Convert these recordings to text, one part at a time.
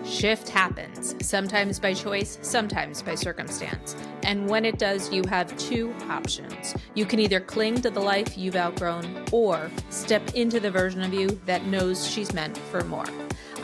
Shift happens, sometimes by choice, sometimes by circumstance. And when it does, you have two options. You can either cling to the life you've outgrown or step into the version of you that knows she's meant for more.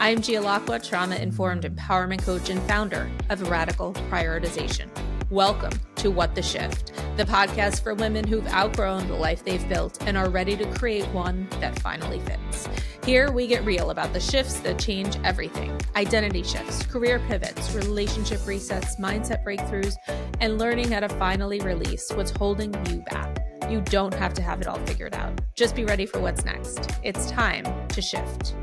I'm Gia Lacqua, trauma-informed empowerment coach and founder of Radical Prioritization. Welcome to What the Shift, the podcast for women who've outgrown the life they've built and are ready to create one that finally fits. Here we get real about the shifts that change everything: identity shifts, career pivots, relationship resets, mindset breakthroughs, and learning how to finally release what's holding you back. You don't have to have it all figured out. Just be ready for what's next. It's time to shift.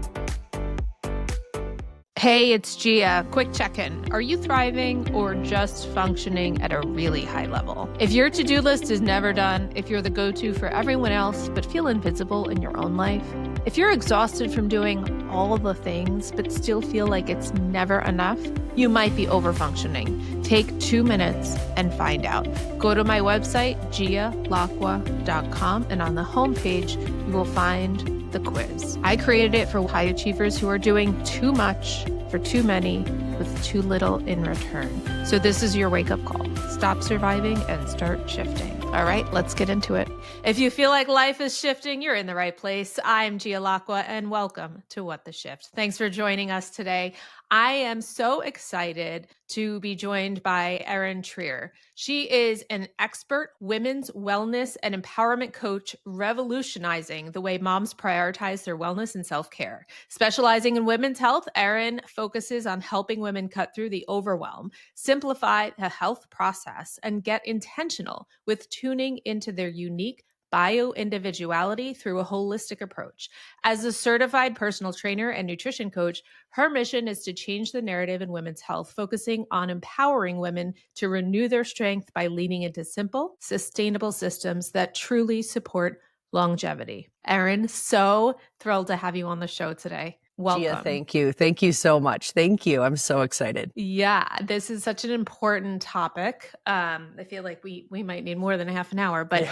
Hey, it's Gia. Quick check-in. Are you thriving or just functioning at a really high level? If your to-do list is never done, if you're the go-to for everyone else but feel invisible in your own life, if you're exhausted from doing all the things but still feel like it's never enough, you might be overfunctioning. Take 2 minutes and find out. Go to my website, gialacqua.com, and on the homepage, you will find the quiz. I created it for high achievers who are doing too much for too many with too little in return. So this is your wake-up call. Stop surviving and start shifting. All right, let's get into it. If you feel like life is shifting, you're in the right place. I'm Gia Lacqua, and welcome to What the Shift. Thanks for joining us today. I am so excited to be joined by Erin Trier. She is an expert women's wellness and empowerment coach, revolutionizing the way moms prioritize their wellness and self-care. Specializing in women's health, Erin focuses on helping women cut through the overwhelm, simplify the health process, and get intentional with tuning into their unique bio-individuality through a holistic approach. As a certified personal trainer and nutrition coach, her mission is to change the narrative in women's health, focusing on empowering women to renew their strength by leaning into simple, sustainable systems that truly support longevity. Erin, so thrilled to have you on the show today. Welcome. Gia, thank you. Thank you so much. Thank you. I'm so excited. Yeah, this is such an important topic. I feel like we might need more than a half an hour, but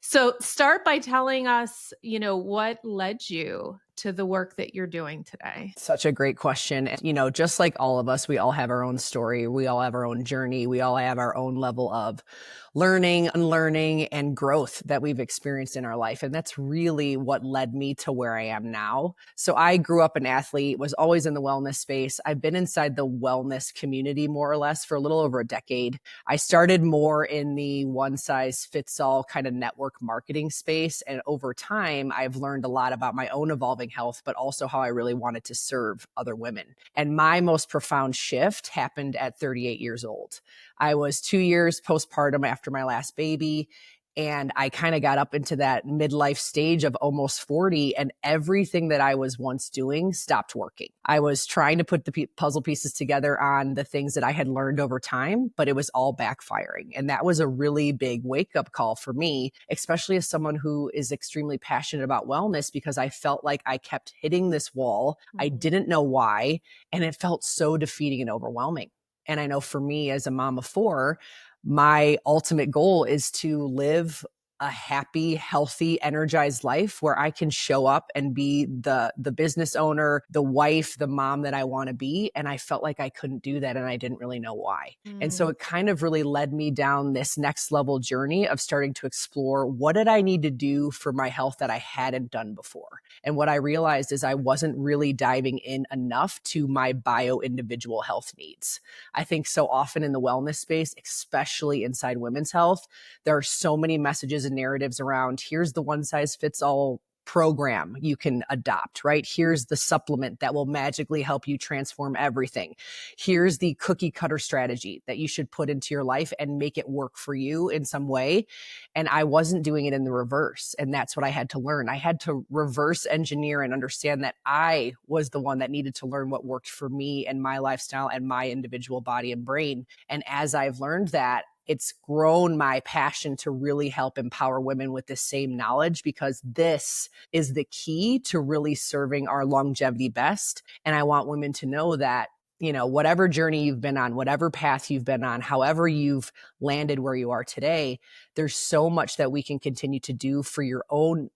So start by telling us, what led you to the work that you're doing today? Such a great question. Just like all of us, we all have our own story. We all have our own journey. We all have our own level of learning, unlearning, and growth that we've experienced in our life. And that's really what led me to where I am now. So I grew up an athlete, was always in the wellness space. I've been inside the wellness community more or less for a little over a decade. I started more in the one size fits all kind of network marketing space. And over time, I've learned a lot about my own evolving health, but also how I really wanted to serve other women. And my most profound shift happened at 38 years old. I was 2 years postpartum after my last baby. And I kind of got up into that midlife stage of almost 40, and everything that I was once doing stopped working. I was trying to put the puzzle pieces together on the things that I had learned over time, but it was all backfiring. And that was a really big wake-up call for me, especially as someone who is extremely passionate about wellness, because I felt like I kept hitting this wall. I didn't know why, and it felt so defeating and overwhelming. And I know for me as a mom of 4, my ultimate goal is to live a happy, healthy, energized life where I can show up and be the business owner, the wife, the mom that I want to be. And I felt like I couldn't do that, and I didn't really know why. And so it kind of really led me down this next level journey of starting to explore, what did I need to do for my health that I hadn't done before? And what I realized is I wasn't really diving in enough to my bio-individual health needs. I think so often in the wellness space, especially inside women's health, there are so many messages and narratives around, here's the one size fits all program you can adopt, right? Here's the supplement that will magically help you transform everything. Here's the cookie cutter strategy that you should put into your life and make it work for you in some way. And I wasn't doing it in the reverse. And that's what I had to learn. I had to reverse engineer and understand that I was the one that needed to learn what worked for me and my lifestyle and my individual body and brain. And as I've learned that, it's grown my passion to really help empower women with the same knowledge, because this is the key to really serving our longevity best. And I want women to know that whatever journey you've been on, whatever path you've been on, however you've landed where you are today, there's so much that we can continue to do for your own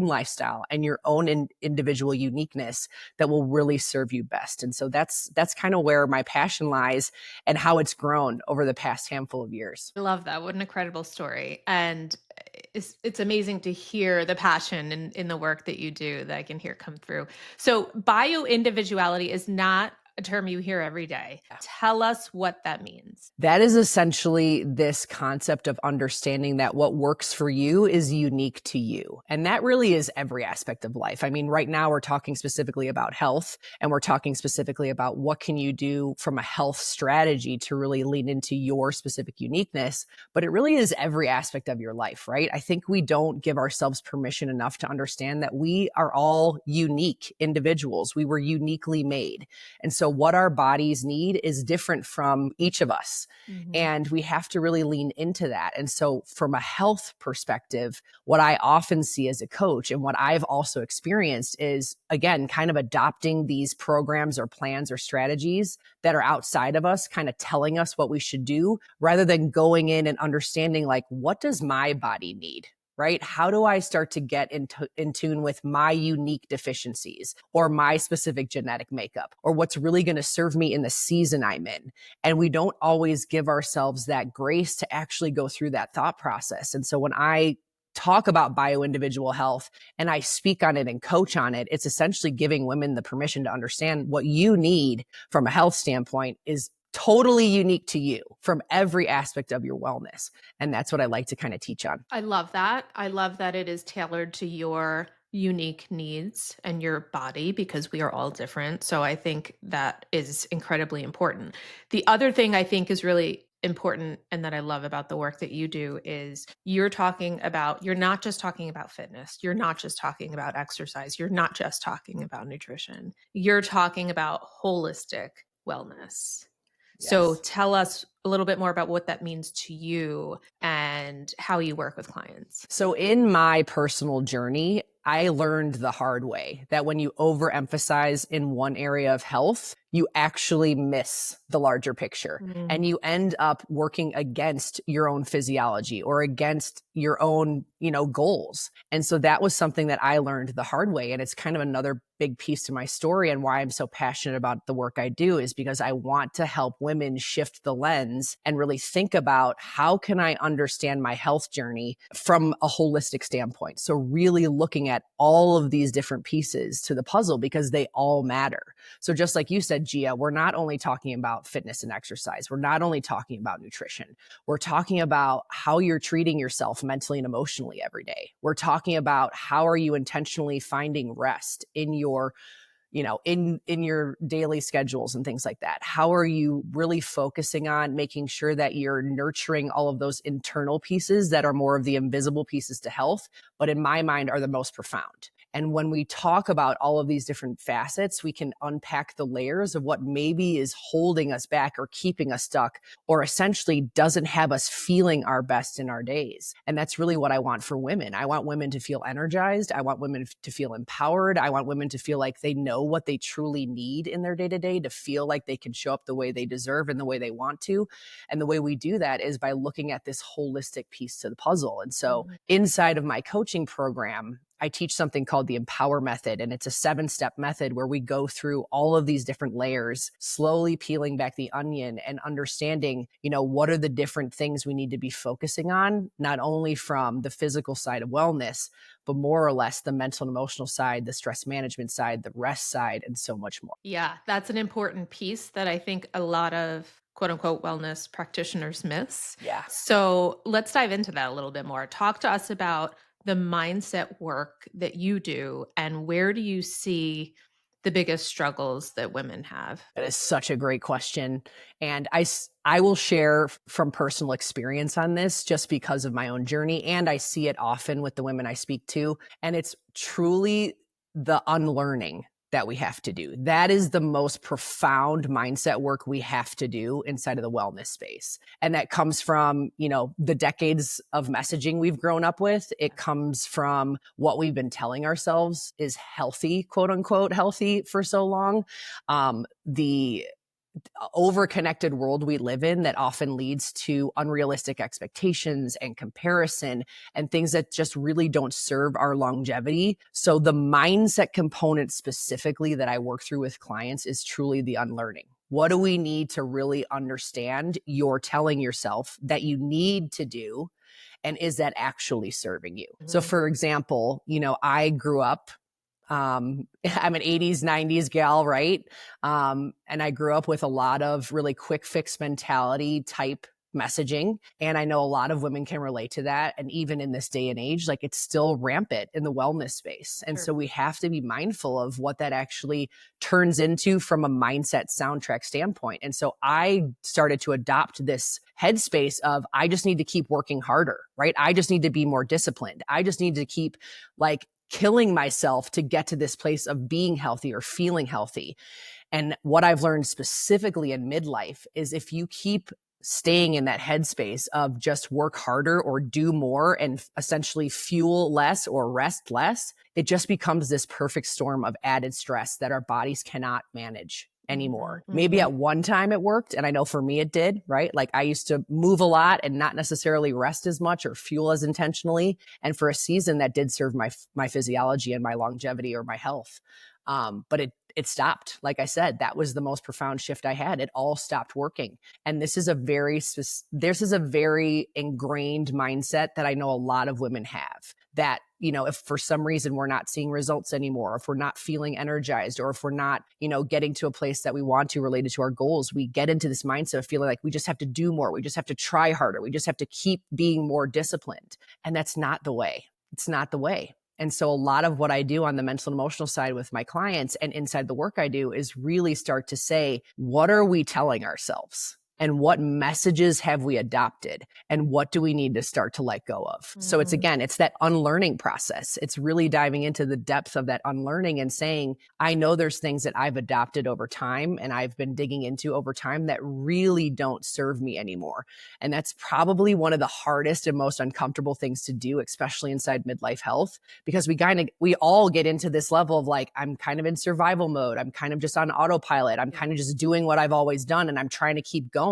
lifestyle and your own individual uniqueness that will really serve you best. And so that's kind of where my passion lies and how it's grown over the past handful of years. I love that. What an incredible story. And it's amazing to hear the passion in the work that you do that I can hear come through. So bio-individuality is not a term you hear every day. Yeah. Tell us what that means. That is essentially this concept of understanding that what works for you is unique to you. And that really is every aspect of life. I mean, right now we're talking specifically about health, and we're talking specifically about what can you do from a health strategy to really lean into your specific uniqueness. But it really is every aspect of your life, right? I think we don't give ourselves permission enough to understand that we are all unique individuals. We were uniquely made. And so what our bodies need is different from each of us. Mm-hmm. And we have to really lean into that. And so from a health perspective, what I often see as a coach and what I've also experienced is, again, kind of adopting these programs or plans or strategies that are outside of us, kind of telling us what we should do, rather than going in and understanding, like, what does my body need? Right? How do I start to get in tune with my unique deficiencies or my specific genetic makeup or what's really going to serve me in the season I'm in? And we don't always give ourselves that grace to actually go through that thought process. And so when I talk about bio-individual health and I speak on it and coach on it, it's essentially giving women the permission to understand what you need from a health standpoint is totally unique to you from every aspect of your wellness. And that's what I like to kind of teach on. I love that. I love that it is tailored to your unique needs and your body, because we are all different. So I think that is incredibly important. The other thing I think is really important and that I love about the work that you do is you're not just talking about fitness. You're not just talking about exercise. You're not just talking about nutrition. You're talking about holistic wellness. Yes. So tell us a little bit more about what that means to you and how you work with clients. So in my personal journey, I learned the hard way that when you overemphasize in one area of health, you actually miss the larger picture and you end up working against your own physiology or against your own, goals. And so that was something that I learned the hard way. And it's kind of another big piece to my story and why I'm so passionate about the work I do is because I want to help women shift the lens and really think about how can I understand my health journey from a holistic standpoint. So really looking at all of these different pieces to the puzzle because they all matter. So just like you said, Gia, we're not only talking about fitness and exercise. We're not only talking about nutrition. We're talking about how you're treating yourself mentally and emotionally every day. We're talking about how are you intentionally finding rest in your in your daily schedules and things like that. How are you really focusing on making sure that you're nurturing all of those internal pieces that are more of the invisible pieces to health, but in my mind are the most profound. And when we talk about all of these different facets, we can unpack the layers of what maybe is holding us back or keeping us stuck, or essentially doesn't have us feeling our best in our days. And that's really what I want for women. I want women to feel energized. I want women to feel empowered. I want women to feel like they know what they truly need in their day-to-day to feel like they can show up the way they deserve and the way they want to. And the way we do that is by looking at this holistic piece to the puzzle. And so inside of my coaching program, I teach something called the Empower Method, and it's a 7-step method where we go through all of these different layers, slowly peeling back the onion and understanding, what are the different things we need to be focusing on, not only from the physical side of wellness, but more or less the mental and emotional side, the stress management side, the rest side, and so much more. Yeah, that's an important piece that I think a lot of quote unquote wellness practitioners miss. Yeah. So let's dive into that a little bit more. Talk to us about the mindset work that you do and where do you see the biggest struggles that women have? That is such a great question. And I will share from personal experience on this just because of my own journey. And I see it often with the women I speak to. And it's truly the unlearning that we have to do. That is the most profound mindset work we have to do inside of the wellness space. And that comes from, the decades of messaging we've grown up with. It comes from what we've been telling ourselves is healthy, quote unquote, healthy for so long. over-connected world we live in that often leads to unrealistic expectations and comparison and things that just really don't serve our longevity. So the mindset component specifically that I work through with clients is truly the unlearning. What do we need to really understand you're telling yourself that you need to do? And is that actually serving you? So for example, I grew up, I'm an 80s, 90s gal, right? And I grew up with a lot of really quick fix mentality type messaging. And I know a lot of women can relate to that. And even in this day and age, like it's still rampant in the wellness space. And so we have to be mindful of what that actually turns into from a mindset soundtrack standpoint. And so I started to adopt this headspace of, I just need to keep working harder, right? I just need to be more disciplined. I just need to keep like killing myself to get to this place of being healthy or feeling healthy. And what I've learned specifically in midlife is if you keep staying in that headspace of just work harder or do more and essentially fuel less or rest less, it just becomes this perfect storm of added stress that our bodies cannot manage anymore. Maybe at one time it worked. And I know for me it did, right? Like I used to move a lot and not necessarily rest as much or fuel as intentionally. And for a season that did serve my physiology and my longevity or my health. But it stopped. Like I said, that was the most profound shift I had. It all stopped working. And this is a very ingrained mindset that I know a lot of women have, that, if for some reason we're not seeing results anymore, if we're not feeling energized, or if we're not, getting to a place that we want to related to our goals, we get into this mindset of feeling like we just have to do more. We just have to try harder. We just have to keep being more disciplined. And that's not the way. It's not the way. And so a lot of what I do on the mental and emotional side with my clients and inside the work I do is really start to say, what are we telling ourselves? And what messages have we adopted? And what do we need to start to let go of? So it's that unlearning process. It's really diving into the depth of that unlearning and saying, I know there's things that I've adopted over time and I've been digging into over time that really don't serve me anymore. And that's probably one of the hardest and most uncomfortable things to do, especially inside midlife health, because we all get into this level of like, I'm kind of in survival mode. I'm kind of just on autopilot. I'm kind of just doing what I've always done and I'm trying to keep going.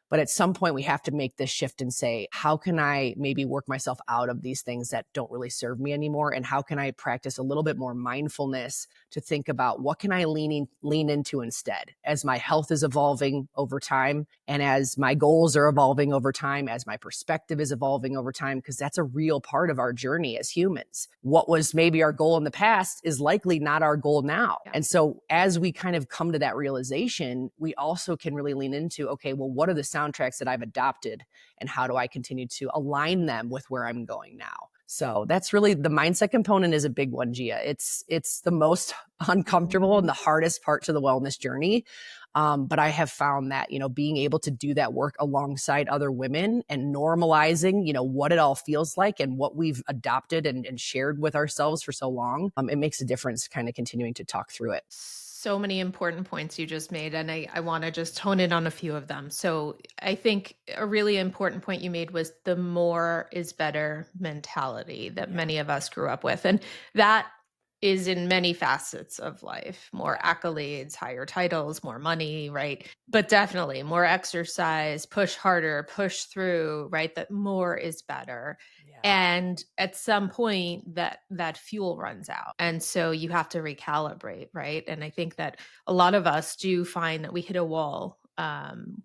But at some point we have to make this shift and say, how can I maybe work myself out of these things that don't really serve me anymore? And how can I practice a little bit more mindfulness to think about what can I lean into instead as my health is evolving over time and as my goals are evolving over time, as my perspective is evolving over time, because that's a real part of our journey as humans. What was maybe our goal in the past is likely not our goal now. Yeah. And so as we kind of come to that realization, we also can really lean into, okay, well, what are the soundtracks that I've adopted and how do I continue to align them with where I'm going now? So that's really the mindset component is a big one, Gia. It's the most uncomfortable and the hardest part to the wellness journey. But I have found that, being able to do that work alongside other women and normalizing, what it all feels like and what we've adopted and shared with ourselves for so long, it makes a difference kind of continuing to talk through it. So many important points you just made, and I want to just hone in on a few of them. So I think a really important point you made was the more is better mentality that many of us grew up with. And that is in many facets of life, more accolades, higher titles, more money, right? But definitely more exercise, push harder, push through, right? That more is better. And at some point that fuel runs out. And so you have to recalibrate, right? And I think that a lot of us do find that we hit a wall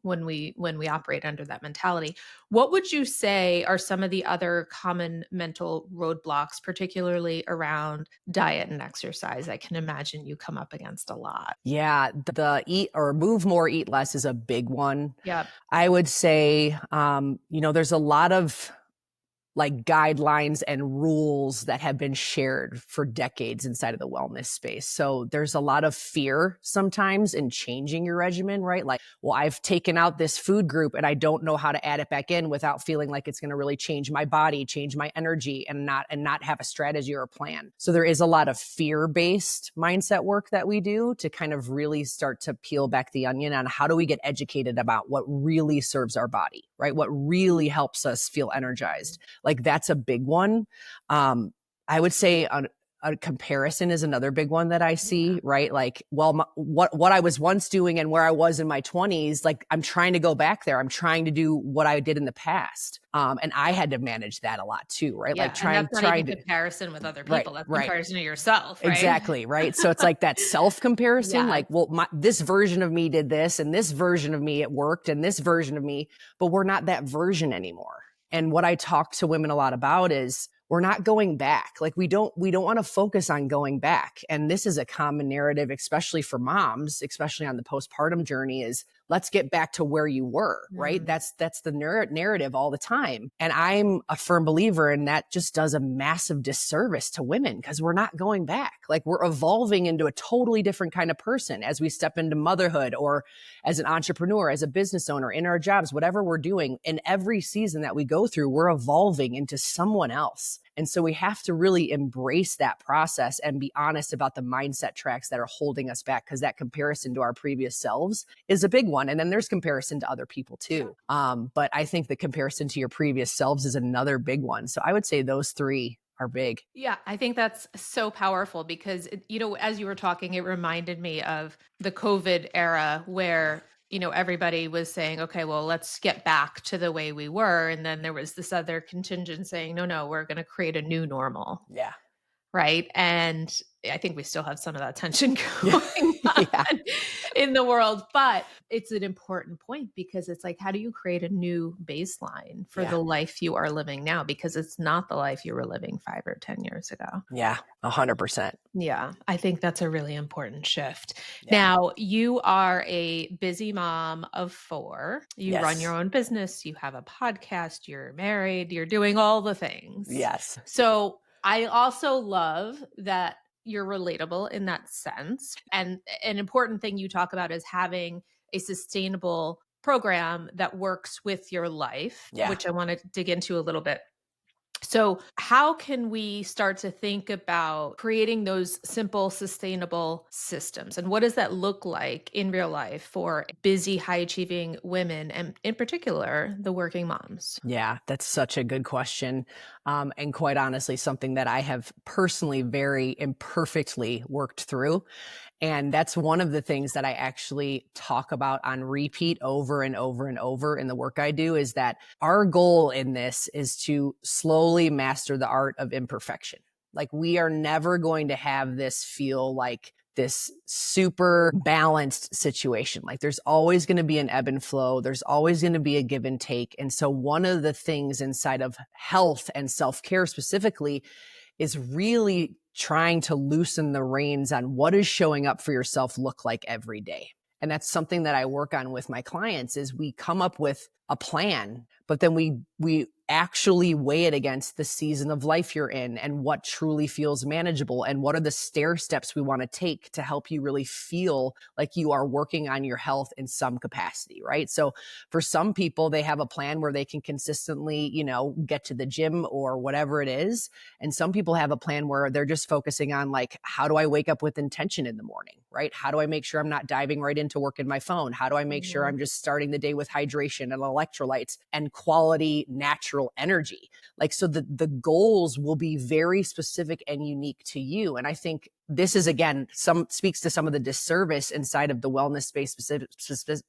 when we operate under that mentality. What would you say are some of the other common mental roadblocks, particularly around diet and exercise? I can imagine you come up against a lot. Yeah, the eat or move more, eat less is a big one. Yep. I would say, there's a lot of like guidelines and rules that have been shared for decades inside of the wellness space. So there's a lot of fear sometimes in changing your regimen, right? Like, well, I've taken out this food group and I don't know how to add it back in without feeling like it's going to really change my body, change my energy and not have a strategy or a plan. So there is a lot of fear-based mindset work that we do to kind of really start to peel back the onion on how do we get educated about what really serves our body, right? What really helps us feel energized. Like that's a big one. I would say a comparison is another big one that I see, right? Like, well, what I was once doing and where I was in my 20s, like I'm trying to go back there. I'm trying to do what I did in the past. And I had to manage that a lot too, right? Yeah. Like And that's not even trying to, comparison with other right, people. That's right. comparison to yourself, right? Exactly. Right. So it's like that self-comparison, Yeah. like, well, this version of me did this and this version of me, it worked and this version of me, but we're not that version anymore. And what I talk to women a lot about is we're not going back. Like we don't want to focus on going back. And this is a common narrative, especially for moms, especially on the postpartum journey, is let's get back to where you were, right? That's the narrative all the time. And I'm a firm believer in that just does a massive disservice to women because we're not going back. Like we're evolving into a totally different kind of person as we step into motherhood or as an entrepreneur, as a business owner, in our jobs, whatever we're doing. In every season that we go through, we're evolving into someone else. And so we have to really embrace that process and be honest about the mindset tracks that are holding us back, because that comparison to our previous selves is a big one. And then there's comparison to other people too. But I think the comparison to your previous selves is another big one. So I would say those three are big. Yeah, I think that's so powerful because, as you were talking, it reminded me of the COVID era where, everybody was saying, okay, well, let's get back to the way we were. And then there was this other contingent saying, no, we're going to create a new normal. Yeah. Right. And I think we still have some of that tension going on in the world, but it's an important point because it's like, how do you create a new baseline for the life you are living now? Because it's not the life you were living 5 or 10 years ago. Yeah, 100%. Yeah, I think that's a really important shift. Yeah. Now, you are a busy mom of 4. You run your own business, you have a podcast, you're married, you're doing all the things. Yes. So I also love that you're relatable in that sense. And an important thing you talk about is having a sustainable program that works with your life, which I want to dig into a little bit. So how can we start to think about creating those simple, sustainable systems? And what does that look like in real life for busy, high-achieving women, and in particular, the working moms? Yeah, that's such a good question. And quite honestly, something that I have personally very imperfectly worked through. And that's one of the things that I actually talk about on repeat over and over and over in the work I do, is that our goal in this is to slowly master the art of imperfection. Like we are never going to have this feel like this super balanced situation. Like there's always going to be an ebb and flow. There's always going to be a give and take. And so one of the things inside of health and self-care specifically is really trying to loosen the reins on what is showing up for yourself look like every day. And that's something that I work on with my clients, is we come up with a plan, but then we actually weigh it against the season of life you're in and what truly feels manageable and what are the stair steps we want to take to help you really feel like you are working on your health in some capacity, right? So for some people, they have a plan where they can consistently, get to the gym or whatever it is. And some people have a plan where they're just focusing on like, how do I wake up with intention in the morning, right? How do I make sure I'm not diving right into work in my phone? How do I make sure I'm just starting the day with hydration and electrolytes and quality natural energy? Like, so the goals will be very specific and unique to you. And I think this is, again, speaks to some of the disservice inside of the wellness space,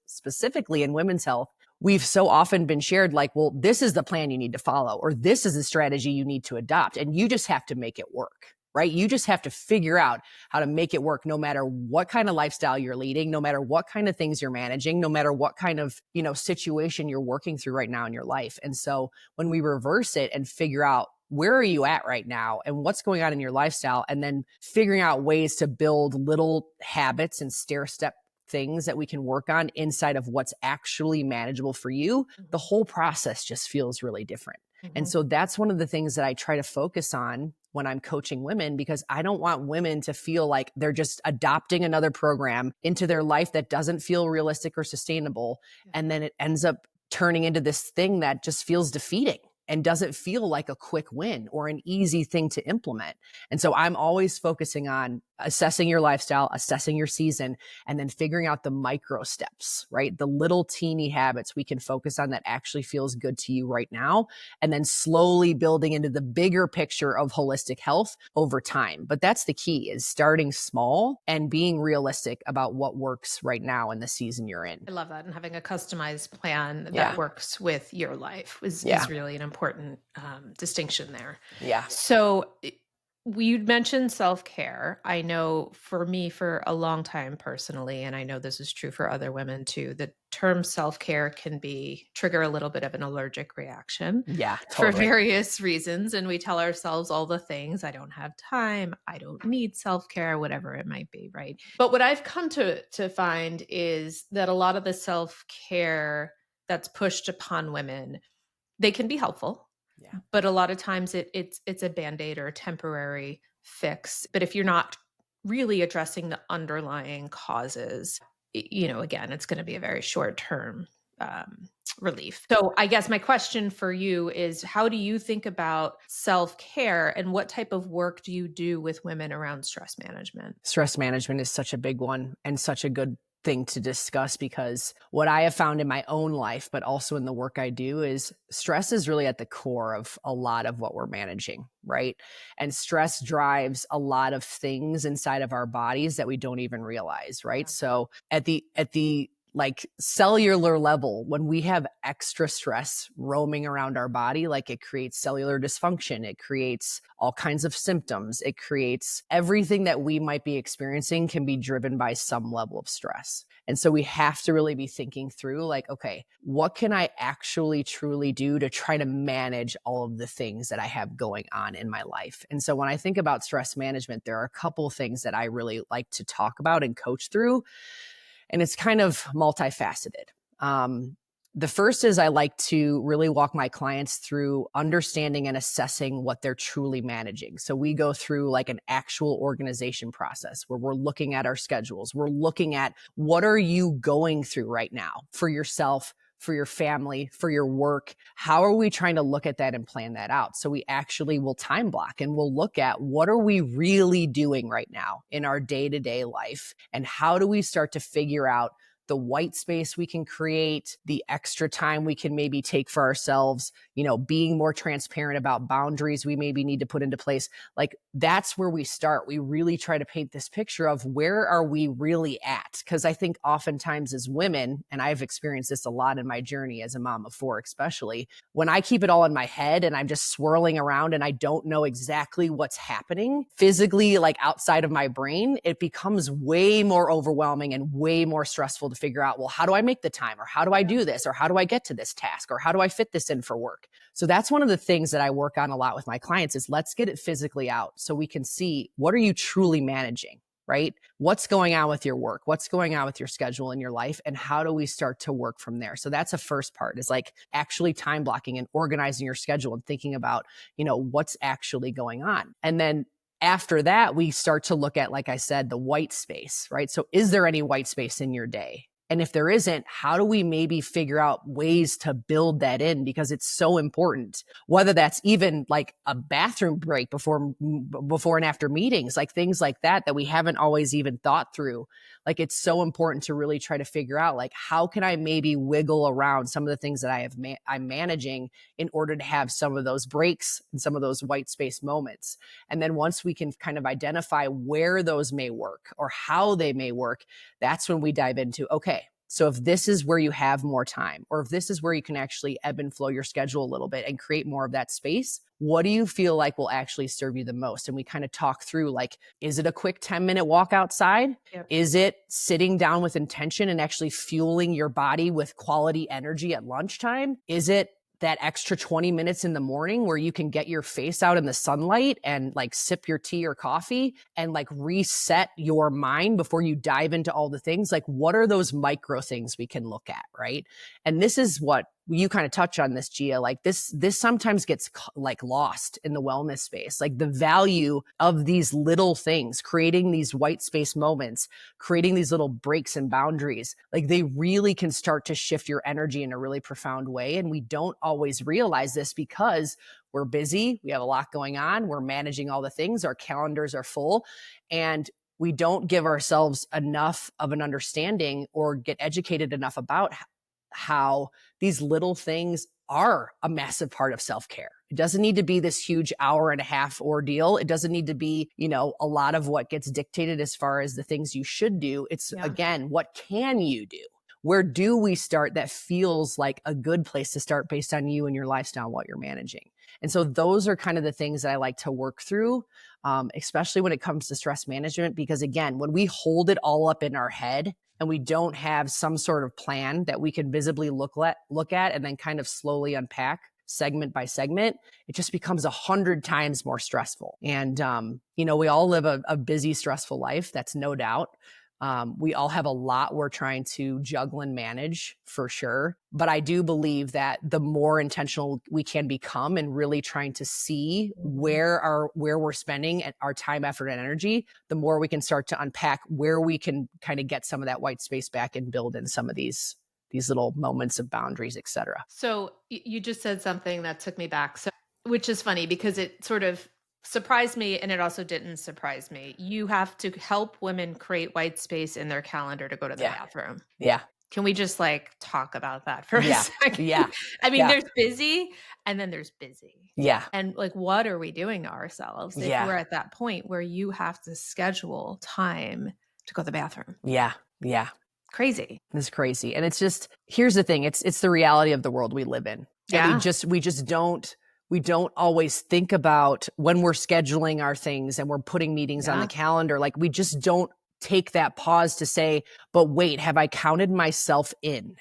specifically in women's health. We've so often been shared like, well, this is the plan you need to follow, or this is the strategy you need to adopt, and you just have to make it work. Right? You just have to figure out how to make it work, no matter what kind of lifestyle you're leading, no matter what kind of things you're managing, no matter what kind of, situation you're working through right now in your life. And so when we reverse it and figure out where are you at right now and what's going on in your lifestyle, and then figuring out ways to build little habits and stair step things that we can work on inside of what's actually manageable for you, the whole process just feels really different. And so that's one of the things that I try to focus on when I'm coaching women, because I don't want women to feel like they're just adopting another program into their life that doesn't feel realistic or sustainable. And then it ends up turning into this thing that just feels defeating. and doesn't feel like a quick win or an easy thing to implement. And so I'm always focusing on assessing your lifestyle, assessing your season, and then figuring out the micro steps, right? The little teeny habits we can focus on that actually feels good to you right now, and then slowly building into the bigger picture of holistic health over time. But that's the key, is starting small and being realistic about what works right now in the season you're in. I love that. And having a customized plan that Yeah. works with your life is really an important distinction there. Yeah. So you mentioned self-care. I know for me, for a long time personally, and I know this is true for other women too, the term self-care can trigger a little bit of an allergic reaction. Yeah, For totally. various reasons. And we tell ourselves all the things: I don't have time, I don't need self-care, whatever it might be, right? But what I've come to find is that a lot of the self-care that's pushed upon women, they can be helpful. Yeah. But a lot of times it's a Band-Aid or a temporary fix. But if you're not really addressing the underlying causes, again, it's going to be a very short-term relief. So I guess my question for you is, how do you think about self-care, and what type of work do you do with women around stress management? Stress management is such a big one and such a good thing to discuss, because what I have found in my own life, but also in the work I do, is stress is really at the core of a lot of what we're managing, right? And stress drives a lot of things inside of our bodies that we don't even realize, right? So at the like cellular level, when we have extra stress roaming around our body, like, it creates cellular dysfunction, it creates all kinds of symptoms, it creates everything that we might be experiencing can be driven by some level of stress. And so we have to really be thinking through, like, okay, what can I actually truly do to try to manage all of the things that I have going on in my life? And so when I think about stress management, there are a couple of things that I really like to talk about and coach through. And it's kind of multifaceted. The first is I like to really walk my clients through understanding and assessing what they're truly managing. So we go through like an actual organization process where we're looking at our schedules. We're looking at, what are you going through right now for yourself, for your family, for your work? How are we trying to look at that and plan that out? So we actually will time block and we'll look at, what are we really doing right now in our day-to-day life? And how do we start to figure out the white space we can create, the extra time we can maybe take for ourselves, being more transparent about boundaries we maybe need to put into place. Like, that's where we start. We really try to paint this picture of, where are we really at? Because I think oftentimes as women, and I've experienced this a lot in my journey as a mom of four, especially, when I keep it all in my head and I'm just swirling around and I don't know exactly what's happening physically, like outside of my brain, it becomes way more overwhelming and way more stressful to figure out, well, how do I make the time? Or how do I do this? Or how do I get to this task? Or how do I fit this in for work? So that's one of the things that I work on a lot with my clients, is let's get it physically out so we can see, what are you truly managing, right? What's going on with your work? What's going on with your schedule in your life? And how do we start to work from there? So that's a first part, is like actually time blocking and organizing your schedule and thinking about, what's actually going on. And then after that, we start to look at, like I said, the white space, right? So is there any white space in your day? And if there isn't, how do we maybe figure out ways to build that in? Because it's so important, whether that's even like a bathroom break before and after meetings, like things like that we haven't always even thought through. Like, it's so important to really try to figure out, like, how can I maybe wiggle around some of the things that I'm managing in order to have some of those breaks and some of those white space moments. And then once we can kind of identify where those may work or how they may work, that's when we dive into, okay, so if this is where you have more time, or if this is where you can actually ebb and flow your schedule a little bit and create more of that space, what do you feel like will actually serve you the most? And we kind of talk through, like, is it a quick 10-minute walk outside? Yep. Is it sitting down with intention and actually fueling your body with quality energy at lunchtime? Is it that extra 20 minutes in the morning where you can get your face out in the sunlight and like sip your tea or coffee and like reset your mind before you dive into all the things? Like, what are those micro things we can look at, right? And this is what you kind of touch on this, Gia, like this sometimes gets like lost in the wellness space, like the value of these little things, creating these white space moments, creating these little breaks and boundaries. Like they really can start to shift your energy in a really profound way. And we don't always realize this because we're busy. We have a lot going on. We're managing all the things. Our calendars are full, and we don't give ourselves enough of an understanding or get educated enough about how these little things are a massive part of self-care. It doesn't need to be this huge hour and a half ordeal. It doesn't need to be, a lot of what gets dictated as far as the things you should do. It's again, what can you do? Where do we start that feels like a good place to start based on you and your lifestyle and what you're managing? And so those are kind of the things that I like to work through, especially when it comes to stress management, because again, when we hold it all up in our head and we don't have some sort of plan that we can visibly look at and then kind of slowly unpack segment by segment, it just becomes 100 times more stressful. And, we all live a busy, stressful life. That's no doubt. We all have a lot we're trying to juggle and manage for sure. But I do believe that the more intentional we can become and really trying to see where we're spending our time, effort, and energy, the more we can start to unpack where we can kind of get some of that white space back and build in some of these little moments of boundaries, et cetera. So you just said something that took me back. So, which is funny because it sort of surprised me and it also didn't surprise me. You have to help women create white space in their calendar to go to the bathroom. Yeah. Can we just talk about that for a second? Yeah. I mean, there's busy and then there's busy. Yeah. And what are we doing to ourselves if we're at that point where you have to schedule time to go to the bathroom? Yeah. Yeah. Crazy. It's crazy. And it's just, here's the thing. It's the reality of the world we live in. Yeah. And we just don't always think about when we're scheduling our things and we're putting meetings on the calendar. Like we just don't take that pause to say, but wait, have I counted myself in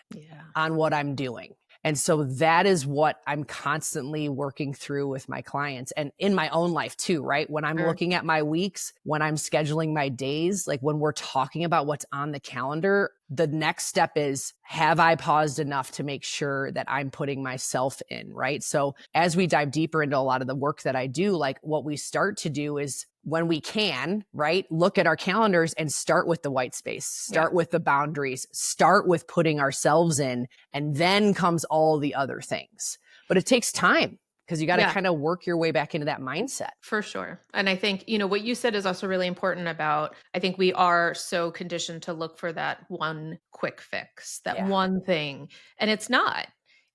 on what I'm doing? And so that is what I'm constantly working through with my clients and in my own life too, right? When I'm looking at my weeks, when I'm scheduling my days, like when we're talking about what's on the calendar, the next step is, have I paused enough to make sure that I'm putting myself in, right? So as we dive deeper into a lot of the work that I do, like what we start to do is when we can, right, look at our calendars and start with the white space, start with the boundaries, start with putting ourselves in, and then comes all the other things. But it takes time because you got to kind of work your way back into that mindset. For sure. And I think, what you said is also really important about, I think we are so conditioned to look for that one quick fix, that one thing. And it's not.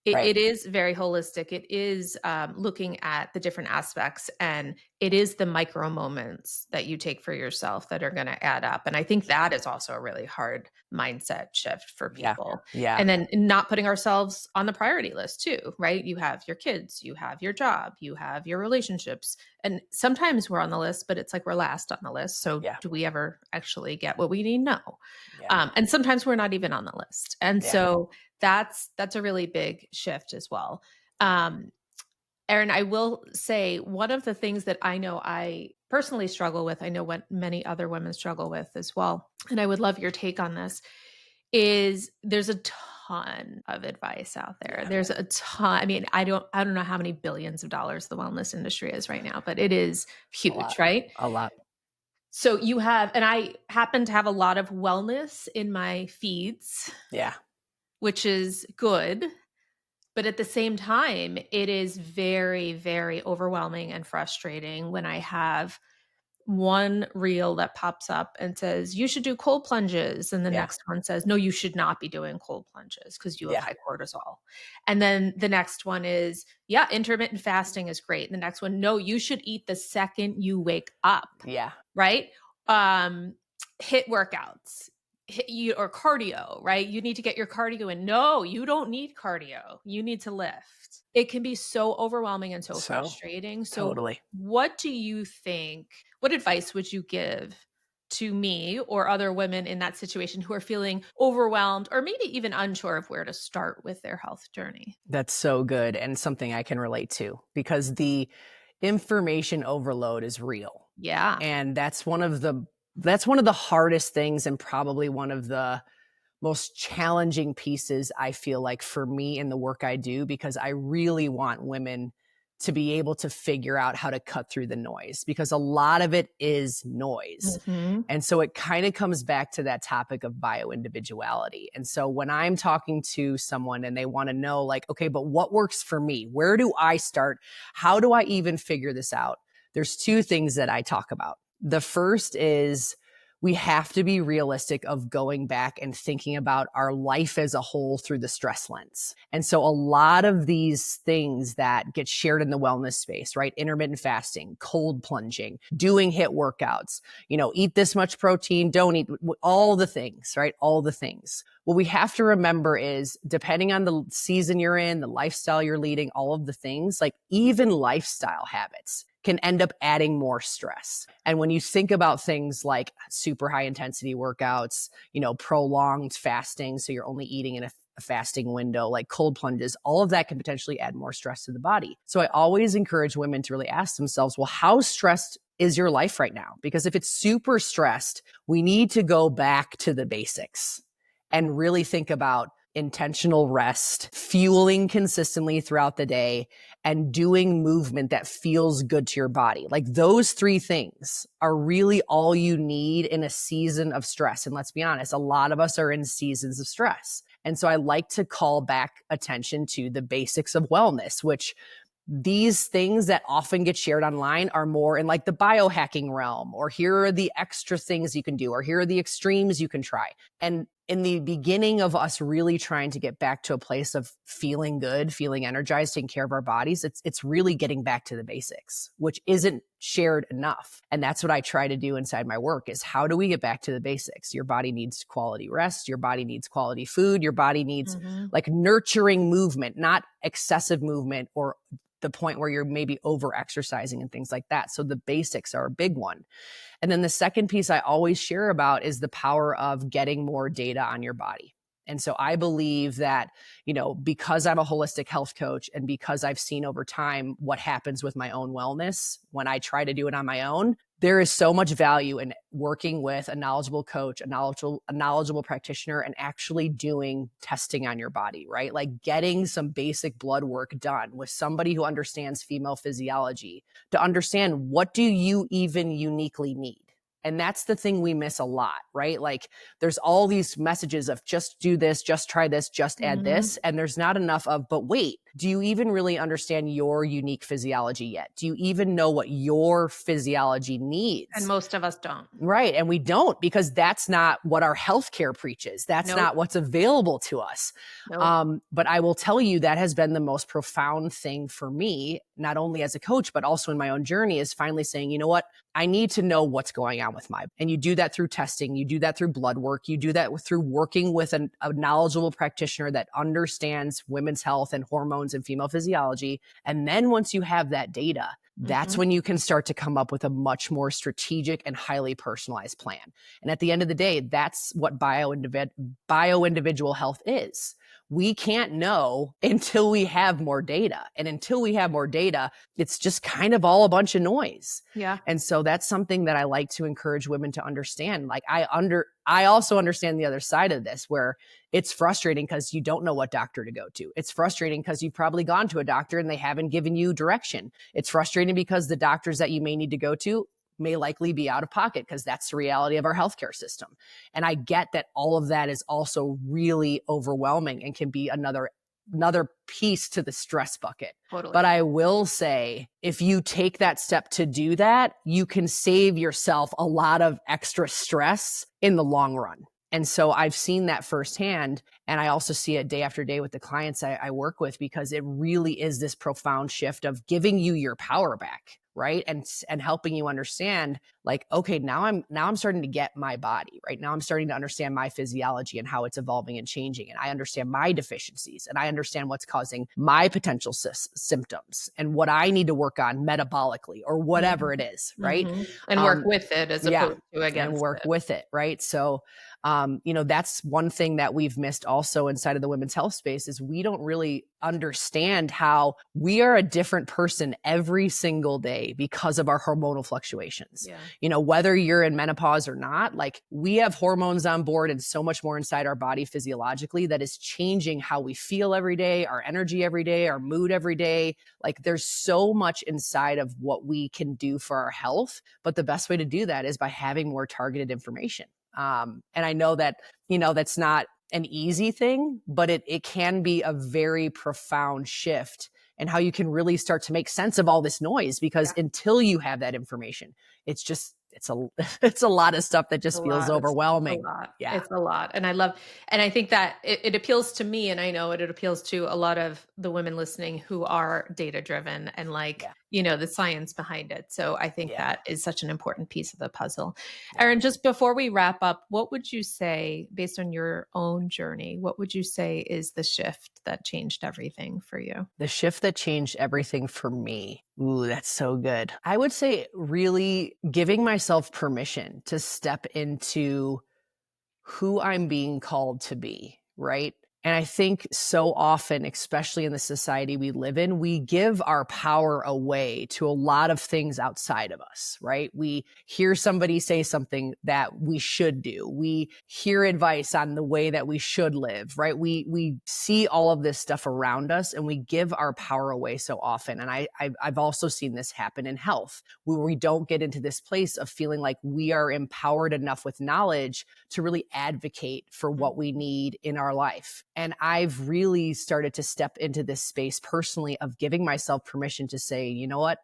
It is very holistic. It is looking at the different aspects, and it is the micro moments that you take for yourself that are going to add up. And I think that is also a really hard mindset shift for people. Yeah. And then not putting ourselves on the priority list too, right? You have your kids, you have your job, you have your relationships. And sometimes we're on the list, but it's like we're last on the list. So do we ever actually get what we need? No. And sometimes we're not even on the list. And so that's a really big shift as well. Erin, I will say one of the things that I know I personally struggle with, I know what many other women struggle with as well, and I would love your take on this, is there's a ton of advice out there. There's a ton. I mean, I don't know how many billions of dollars the wellness industry is right now, but it is huge, right? A lot. So you have, and I happen to have a lot of wellness in my feeds. Yeah. Which is good. But at the same time, it is very, very overwhelming and frustrating when I have one reel that pops up and says, you should do cold plunges. And the next one says, no, you should not be doing cold plunges because you have high cortisol. And then the next one is, intermittent fasting is great. And the next one, no, you should eat the second you wake up. Yeah. Right? HIIT workouts. Or cardio, right? You need to get your cardio in. No, you don't need cardio. You need to lift. It can be so overwhelming and so frustrating. So totally. What do you think, what advice would you give to me or other women in that situation who are feeling overwhelmed or maybe even unsure of where to start with their health journey? That's so good and something I can relate to because the information overload is real. Yeah. And that's one of the hardest things and probably one of the most challenging pieces, I feel like, for me in the work I do, because I really want women to be able to figure out how to cut through the noise, because a lot of it is noise. Mm-hmm. And so it kind of comes back to that topic of bio-individuality. And so when I'm talking to someone and they want to know, like, okay, but what works for me? Where do I start? How do I even figure this out? There's two things that I talk about. The first is we have to be realistic of going back and thinking about our life as a whole through the stress lens. And so a lot of these things that get shared in the wellness space, right? Intermittent fasting, cold plunging, doing HIIT workouts, eat this much protein, don't eat, all the things, right? All the things. What we have to remember is, depending on the season you're in, the lifestyle you're leading, all of the things, like even lifestyle habits can end up adding more stress. And when you think about things like super high intensity workouts, prolonged fasting, so you're only eating in a fasting window, like cold plunges, all of that can potentially add more stress to the body. So I always encourage women to really ask themselves, well, how stressed is your life right now? Because if it's super stressed, we need to go back to the basics and really think about intentional rest, fueling consistently throughout the day, and doing movement that feels good to your body. Like those three things are really all you need in a season of stress. And let's be honest, a lot of us are in seasons of stress. And so I like to call back attention to the basics of wellness, which these things that often get shared online are more in like the biohacking realm, or here are the extra things you can do, or here are the extremes you can try. And in the beginning of us really trying to get back to a place of feeling good, feeling energized, taking care of our bodies, it's really getting back to the basics, which isn't shared enough. And that's what I try to do inside my work, is how do we get back to the basics? Your body needs quality rest. Your body needs quality food. Your body needs like nurturing movement, not excessive movement or the point where you're maybe over exercising and things like that. So the basics are a big one. And then the second piece I always share about is the power of getting more data on your body. And so I believe that, because I'm a holistic health coach and because I've seen over time what happens with my own wellness when I try to do it on my own, there is so much value in working with a knowledgeable coach, a knowledgeable practitioner, and actually doing testing on your body, right? Like getting some basic blood work done with somebody who understands female physiology to understand, what do you even uniquely need? And that's the thing we miss a lot, right? Like there's all these messages of just do this, just try this, just add this. And there's not enough of, but wait, do you even really understand your unique physiology yet? Do you even know what your physiology needs? And most of us don't. Right. And we don't, because that's not what our healthcare preaches. That's not what's available to us. But I will tell you, that has been the most profound thing for me, not only as a coach, but also in my own journey, is finally saying, you know what? I need to know what's going on with and you do that through testing. You do that through blood work. You do that through working with a knowledgeable practitioner that understands women's health and hormones and female physiology. And then once you have that data, that's when you can start to come up with a much more strategic and highly personalized plan. And at the end of the day, that's what bio-individual health is. We can't know until we have more data. And until we have more data, it's just kind of all a bunch of noise. Yeah. And so that's something that I like to encourage women to understand. Like I also understand the other side of this, where it's frustrating because you don't know what doctor to go to. It's frustrating because you've probably gone to a doctor and they haven't given you direction. It's frustrating because the doctors that you may need to go to may likely be out of pocket, because that's the reality of our healthcare system. And I get that all of that is also really overwhelming and can be another piece to the stress bucket. Totally. But I will say, if you take that step to do that, you can save yourself a lot of extra stress in the long run. And so I've seen that firsthand. And I also see it day after day with the clients I work with, because it really is this profound shift of giving you your power back, right? And helping you understand, like, okay, now I'm starting to get my body, right? Now I'm starting to understand my physiology and how it's evolving and changing. And I understand my deficiencies, and I understand what's causing my potential symptoms and what I need to work on metabolically or whatever it is, right? And work with it as opposed to against and work it. with it, right? So, that's one thing that we've missed also inside of the women's health space, is we don't really understand how we are a different person every single day day because of our hormonal fluctuations. Yeah. You know, whether you're in menopause or not, like we have hormones on board and so much more inside our body physiologically that is changing how we feel every day, our energy every day, our mood every day. Like there's so much inside of what we can do for our health. But the best way to do that is by having more targeted information. And I know that, you know, that's not an easy thing, but it can be a very profound shift in how you can really start to make sense of all this noise, because until you have that information, it's just, it's a lot of stuff that just feels overwhelming. It's a lot. Yeah. It's a lot. And I think that it appeals to me, and I know it appeals to a lot of the women listening who are data driven and you know, the science behind it. So I think that is such an important piece of the puzzle. Erin, just before we wrap up, what would you say, based on your own journey, what would you say is the shift that changed everything for you? The shift that changed everything for me. Ooh, that's so good. I would say really giving myself permission to step into who I'm being called to be, right? And I think so often, especially in the society we live in, we give our power away to a lot of things outside of us, right? We hear somebody say something that we should do. We hear advice on the way that we should live, right? We see all of this stuff around us and we give our power away so often. And I've also seen this happen in health, where we don't get into this place of feeling like we are empowered enough with knowledge to really advocate for what we need in our life. And I've really started to step into this space personally of giving myself permission to say, you know what?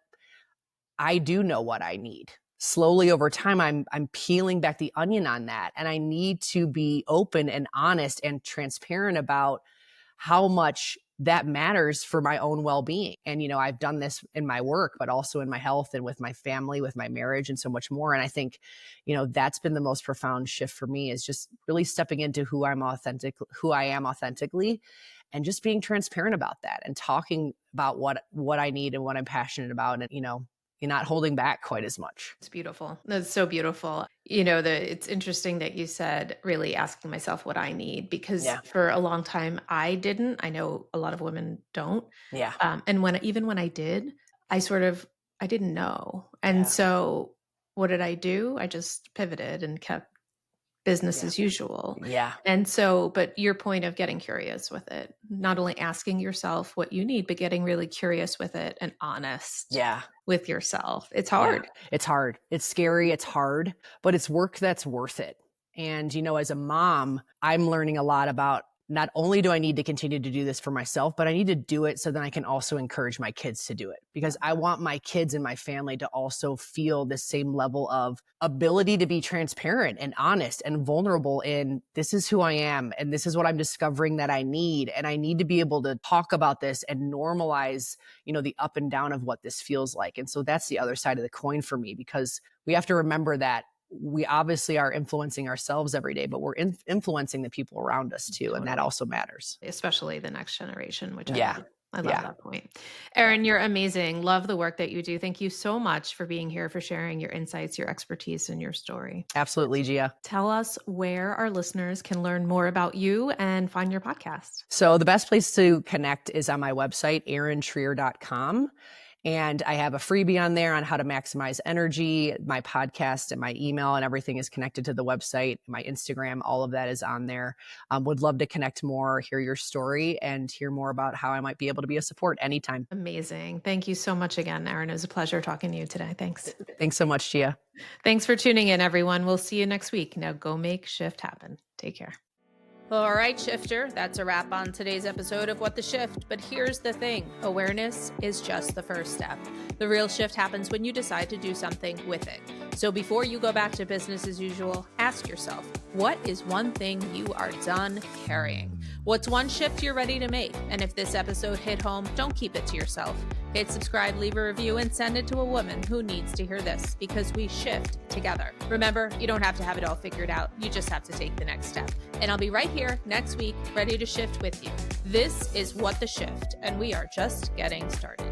I do know what I need. Slowly over time, I'm peeling back the onion on that. And I need to be open and honest and transparent about how much that matters for my own well-being. And, you know, I've done this in my work, but also in my health and with my family, with my marriage, and so much more. And I think, you know, that's been the most profound shift for me, is just really stepping into who I am authentically, and just being transparent about that and talking about what I need and what I'm passionate about. And, you know, you're not holding back quite as much. It's beautiful. That's so beautiful. You know, it's interesting that you said really asking myself what I need, because for a long time I didn't. I know a lot of women don't. Yeah. And even when I did, I didn't know. And so what did I do? I just pivoted and kept business as usual. Yeah. And so, but your point of getting curious with it, not only asking yourself what you need, but getting really curious with it and honest with yourself. It's hard. Yeah. It's hard. It's scary. It's hard, but it's work that's worth it. And, you know, as a mom, I'm learning a lot about, not only do I need to continue to do this for myself, but I need to do it so then I can also encourage my kids to do it, because I want my kids and my family to also feel the same level of ability to be transparent and honest and vulnerable in, this is who I am and this is what I'm discovering that I need. And I need to be able to talk about this and normalize, you know, the up and down of what this feels like. And so that's the other side of the coin for me, because we have to remember that we obviously are influencing ourselves every day, but we're influencing the people around us too. And that also matters. Especially the next generation, which I love that point. Erin, you're amazing. Love the work that you do. Thank you so much for being here, for sharing your insights, your expertise, and your story. Absolutely, Gia. Tell us where our listeners can learn more about you and find your podcast. So the best place to connect is on my website, erintrier.com. And I have a freebie on there on how to maximize energy. My podcast and my email and everything is connected to the website. My Instagram, all of that is on there. Would love to connect more, hear your story, and hear more about how I might be able to be a support anytime. Amazing. Thank you so much again, Erin. It was a pleasure talking to you today. Thanks. Thanks so much, Gia. Thanks for tuning in, everyone. We'll see you next week. Now go make shift happen. Take care. All right, Shifter, that's a wrap on today's episode of What the Shift. But here's the thing. Awareness is just the first step. The real shift happens when you decide to do something with it. So before you go back to business as usual, ask yourself, what is one thing you are done carrying? What's one shift you're ready to make? And if this episode hit home, don't keep it to yourself. Hit subscribe, leave a review, and send it to a woman who needs to hear this, because we shift together. Remember, you don't have to have it all figured out. You just have to take the next step. And I'll be right here next week, ready to shift with you. This is What the Shift, and we are just getting started.